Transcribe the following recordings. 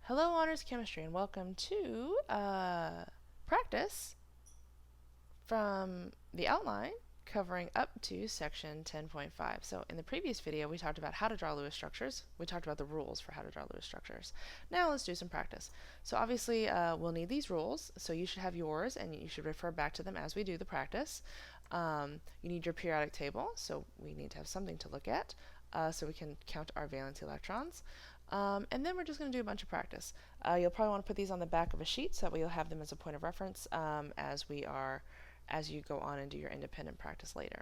Hello, Honors Chemistry, and welcome to practice from the outline covering up to section 10.5. So in the previous video, we talked about how to draw Lewis structures. We talked about the rules for how to draw Lewis structures. Now let's do some practice. So obviously, we'll need these rules, so you should have yours, and you should refer back to them as we do the practice. You need your periodic table, so we need to have something to look at, so we can count our valence electrons. And then we're just going to do a bunch of practice. You'll probably want to put these on the back of a sheet so that way you'll have them as a point of reference as you go on and do your independent practice later.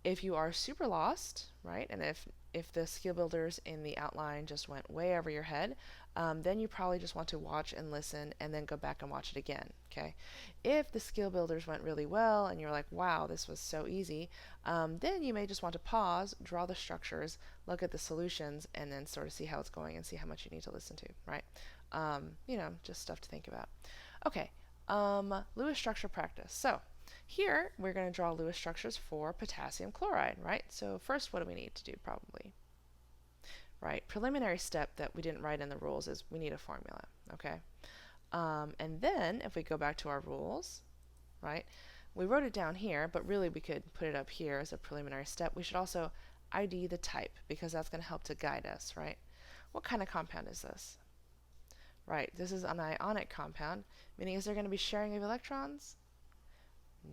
If you are super lost, right, and if the skill builders in the outline just went way over your head, then you probably just want to watch and listen and then go back and watch it again, okay? If the skill builders went really well and you're like, wow, this was so easy, then you may just want to pause, draw the structures, look at the solutions, and then sort of see how it's going and see how much you need to listen to, right? Just stuff to think about. Okay, Lewis structure practice. So here we're going to draw Lewis structures for potassium chloride, right? So first, what do we need to do probably? Right, preliminary step that we didn't write in the rules is we need a formula, okay? And then if we go back to our rules, right, we wrote it down here, but really we could put it up here as a preliminary step. We should also ID the type because that's going to help to guide us, right? What kind of compound is this? Right, this is an ionic compound, meaning is there going to be sharing of electrons?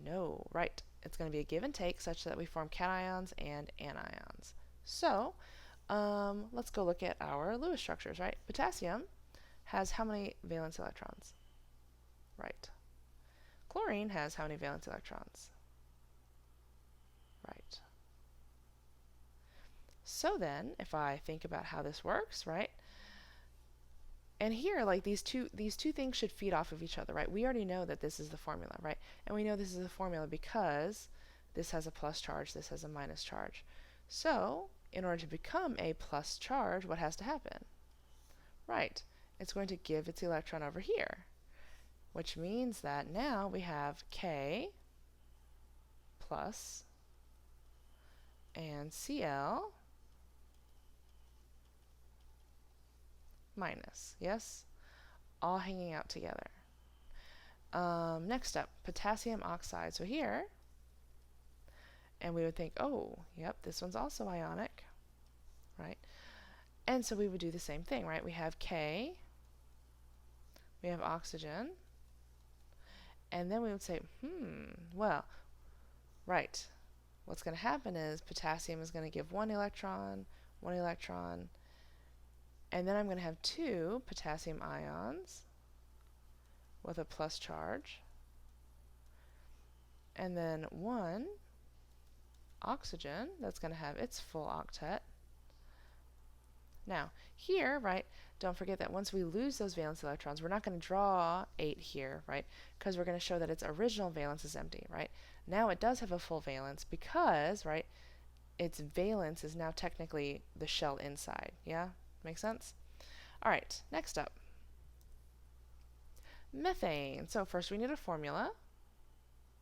No, right. It's going to be a give and take such that we form cations and anions. So, let's go look at our Lewis structures, right? Potassium has how many valence electrons? Right. Chlorine has how many valence electrons? Right. So then, if I think about how this works, right? And here, like these two things should feed off of each other, right? We already know that this is the formula, right? And we know this is the formula because this has a plus charge, this has a minus charge. So, in order to become a plus charge, what has to happen? Right, it's going to give its electron over here, which means that now we have K plus and Cl minus, yes? All hanging out together. Next up, potassium oxide. So here, and we would think, oh, yep, this one's also ionic, right? And so we would do the same thing, right? We have K, we have oxygen, and then we would say, well, right, what's going to happen is potassium is going to give one electron, and then I'm going to have two potassium ions with a plus charge, and then one oxygen that's going to have its full octet. Now, here, right, don't forget that once we lose those valence electrons, we're not going to draw 8 here, right, because we're going to show that its original valence is empty, right? Now it does have a full valence because, right, its valence is now technically the shell inside. Yeah? Make sense? All right, next up. Methane. So first we need a formula,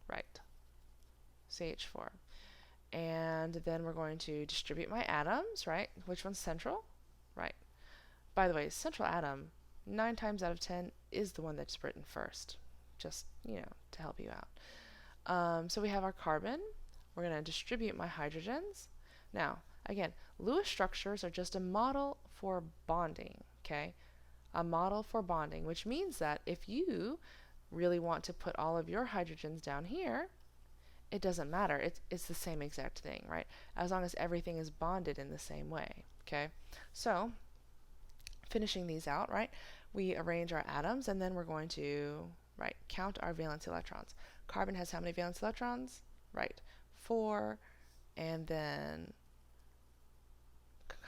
right, CH4. And then we're going to distribute my atoms, right? Which one's central? Right. By the way, central atom, 9 times out of 10, is the one that's written first. Just, to help you out. So we have our carbon. We're going to distribute my hydrogens. Now, again, Lewis structures are just a model for bonding, okay? A model for bonding, which means that if you really want to put all of your hydrogens down here, it doesn't matter. It's the same exact thing, right? As long as everything is bonded in the same way, okay? So, finishing these out, right, we arrange our atoms, and then we're going to, right, count our valence electrons. Carbon has how many valence electrons? Right, 4, and then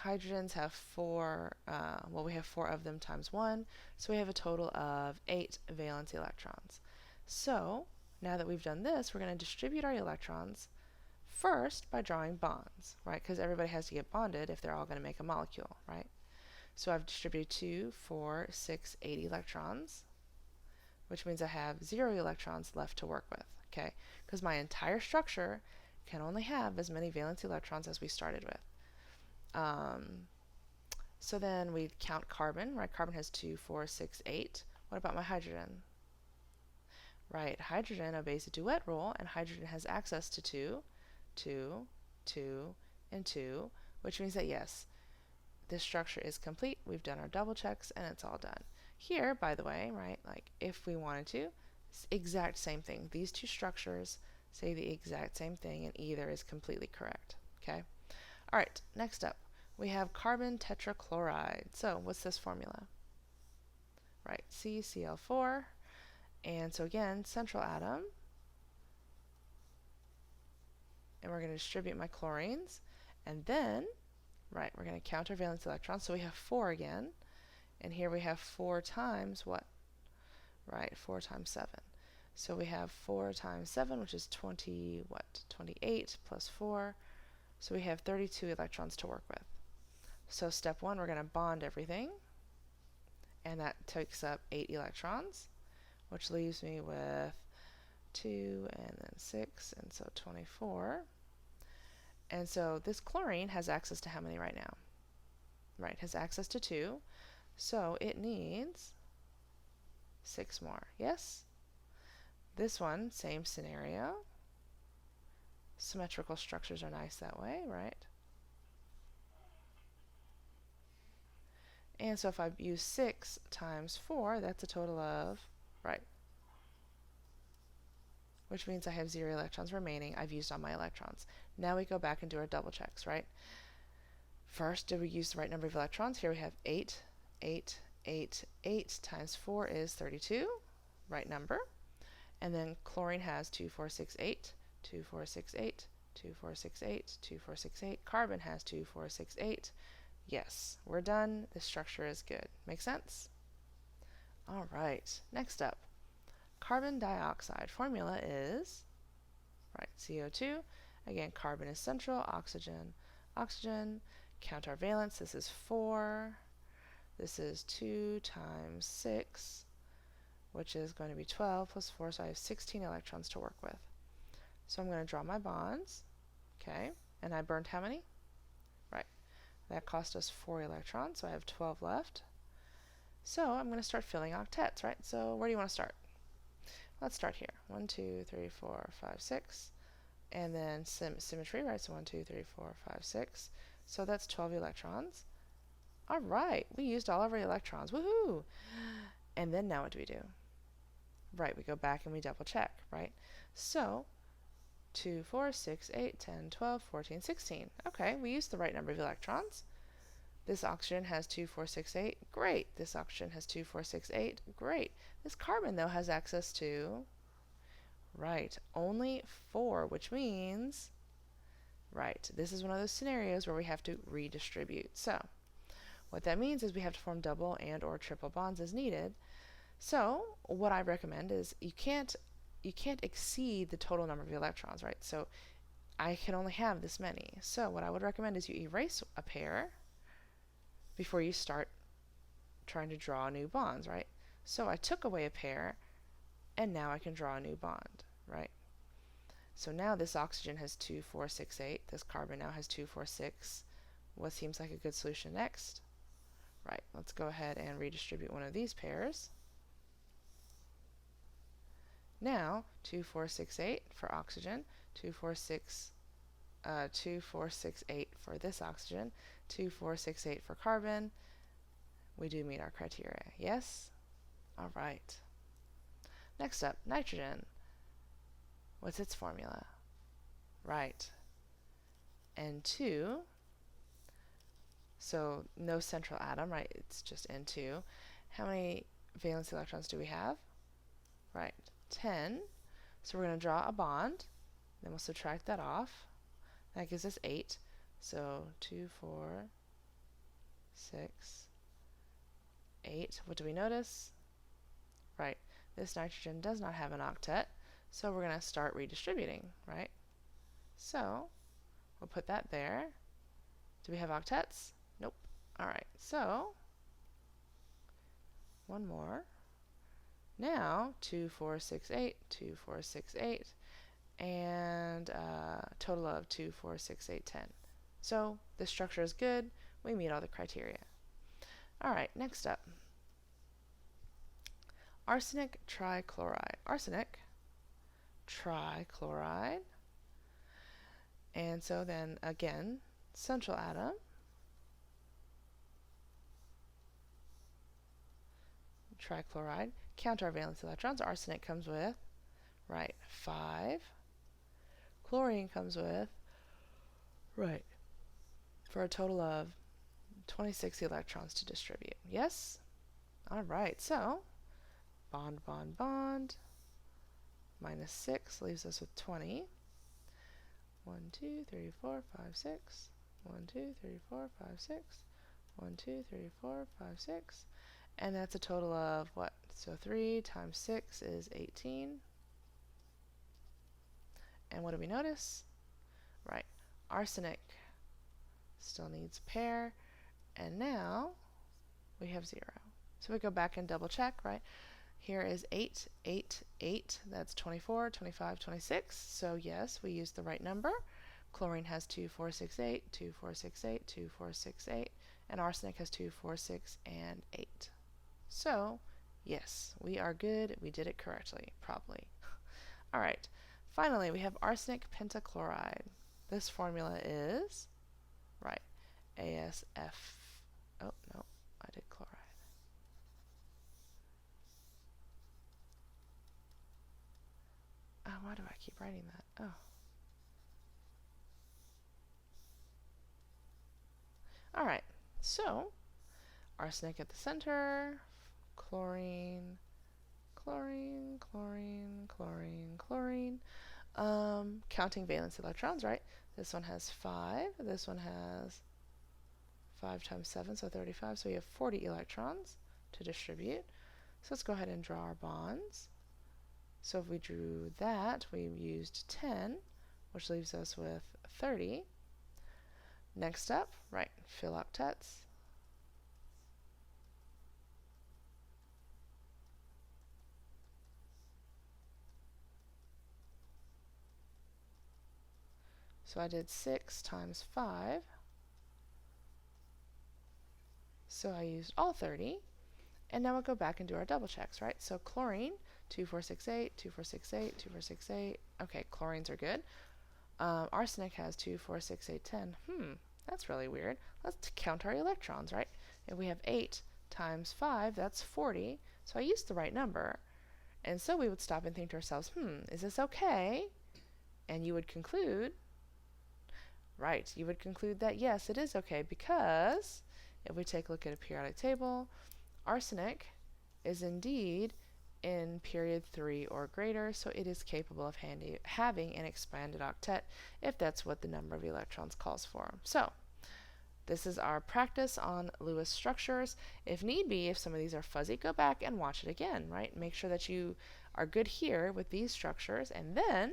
hydrogens have 4, we have 4 of them times 1, so we have a total of 8 valence electrons. So, now that we've done this, we're going to distribute our electrons first by drawing bonds, right? Because everybody has to get bonded if they're all going to make a molecule, right? So I've distributed 2, 4, 6, 8 electrons, which means I have 0 electrons left to work with, okay? Because my entire structure can only have as many valence electrons as we started with. So then we count carbon, right? Carbon has 2, 4, 6, 8. What about my hydrogen? Right, hydrogen obeys the duet rule, and hydrogen has access to 2, 2, 2, and 2, which means that yes, this structure is complete. We've done our double checks, and it's all done. Here, by the way, right, like if we wanted to, it's exact same thing. These two structures say the exact same thing, and either is completely correct. Okay? All right, next up, we have carbon tetrachloride. So what's this formula? Right, CCl4. And so again, central atom. And we're going to distribute my chlorines. And then, right, we're going to count our valence electrons. So we have 4 again. And here we have 4 times what? Right, 4 times 7. So we have 4 times 7, which is 20, what? 28 plus 4. So we have 32 electrons to work with. So step 1, we're going to bond everything. And that takes up 8 electrons, which leaves me with 2 and then 6, and so 24. And so this chlorine has access to how many right now? Right, has access to 2. So it needs 6 more. Yes? This one, same scenario. Symmetrical structures are nice that way, right? And so if I use 6 times 4, that's a total of, right, which means I have 0 electrons remaining. I've used all my electrons. Now we go back and do our double checks, right? First, did we use the right number of electrons? Here we have 8, 8, 8, 8 times 4 is 32, right number. And then chlorine has 2, 4, 6, 8, 2, 4, 6, 8, 2, 4, 6, 8, 2, 4, 6, 8. Carbon has 2, 4, 6, 8. Yes, we're done. This structure is good. Make sense? All right, next up, carbon dioxide. Formula is, right, CO2. Again, carbon is central, oxygen, oxygen. Count our valence. This is 4. This is 2 times 6, which is going to be 12 plus 4, so I have 16 electrons to work with. So I'm going to draw my bonds, okay, and I burned how many? Right, that cost us 4 electrons, so I have 12 left. So I'm going to start filling octets, right? So where do you want to start? Let's start here. 1, 2, 3, 4, 5, 6. And then symmetry, right? So 1, 2, 3, 4, 5, 6. So that's 12 electrons. All right, we used all of our electrons. Woohoo! And then now what do we do? Right, we go back and we double check, right? So 2, 4, 6, 8, 10, 12, 14, 16. Okay, we used the right number of electrons. This oxygen has 2, 4, 6, 8. Great. This oxygen has 2, 4, 6, 8. Great. This carbon, though, has access to, right, only 4, which means, right, this is one of those scenarios where we have to redistribute. So what that means is we have to form double and or triple bonds as needed. So what I recommend is you can't exceed the total number of electrons, right? So I can only have this many. So what I would recommend is you erase a pair before you start trying to draw new bonds, right? So I took away a pair, and now I can draw a new bond, right? So now this oxygen has 2, 4, 6, 8. This carbon now has 2, 4, 6. What seems like a good solution next? Right, let's go ahead and redistribute one of these pairs. Now, 2, 4, 6, 8 for oxygen, 2, 4, 6, 2, 4, 6, 8 for this oxygen, 2, 4, 6, 8 for carbon. We do meet our criteria, yes? All right. Next up, nitrogen. What's its formula? Right. N2. So no central atom, right? It's just N2. How many valence electrons do we have? Right, 10. So we're going to draw a bond. Then we'll subtract that off. That gives us 8. So 2, 4, 6, 8. What do we notice? Right, this nitrogen does not have an octet, so we're going to start redistributing, right? So we'll put that there. Do we have octets? Nope. All right, so one more. Now 2, 4, 6, 8, 2, 4, 6, 8, and total of 2, 4, 6, 8, 10. So the structure is good. We meet all the criteria. All right, next up. Arsenic trichloride. Arsenic trichloride. And so then again, central atom, trichloride, count our valence electrons. Arsenic comes with, right, 5. Chlorine comes with, right, for a total of 26 electrons to distribute. Yes? All right, so bond, bond, bond, minus 6 leaves us with 20. 1, 2, 3, 4, 5, 6. 1, 2, 3, 4, 5, 6. 1, 2, 3, 4, 5, 6. And that's a total of what? So 3 times 6 is 18. And what do we notice? Right, arsenic still needs a pair, and now we have 0. So we go back and double check, right? Here is 8, 8, 8. That's 24, 25, 26. So yes, we used the right number. Chlorine has 2, 4, 6, 8, 2, 4, 6, 8, 2, 4, 6, 8. And arsenic has 2, 4, 6, and 8. So yes, we are good. We did it correctly, probably. All right. Finally, we have arsenic pentachloride. This formula is, right, ASF. Oh, no, I did chloride. Oh, why do I keep writing that? Oh. All right, so arsenic at the center, chlorine, chlorine, chlorine, chlorine, chlorine. Counting valence electrons, right? This one has 5. This one has 5 times 7, so 35. So we have 40 electrons to distribute. So let's go ahead and draw our bonds. So if we drew that, we used 10, which leaves us with 30. Next up, right, fill octets. So I did 6 times 5. So I used all 30. And now we'll go back and do our double checks, right? So chlorine, 2, 4, 6, 8, 2, 4, 6, 8, 2, 4, 6, 8. Okay, chlorines are good. Arsenic has 2, 4, 6, 8, 10. That's really weird. Let's count our electrons, right? If we have 8 times 5, that's 40. So I used the right number. And so we would stop and think to ourselves, is this okay? And you would conclude, right, you would conclude that yes, it is okay, because if we take a look at a periodic table, arsenic is indeed in period 3 or greater, so it is capable of having an expanded octet if that's what the number of electrons calls for. So this is our practice on Lewis structures. If need be, if some of these are fuzzy, go back and watch it again, right? Make sure that you are good here with these structures, and then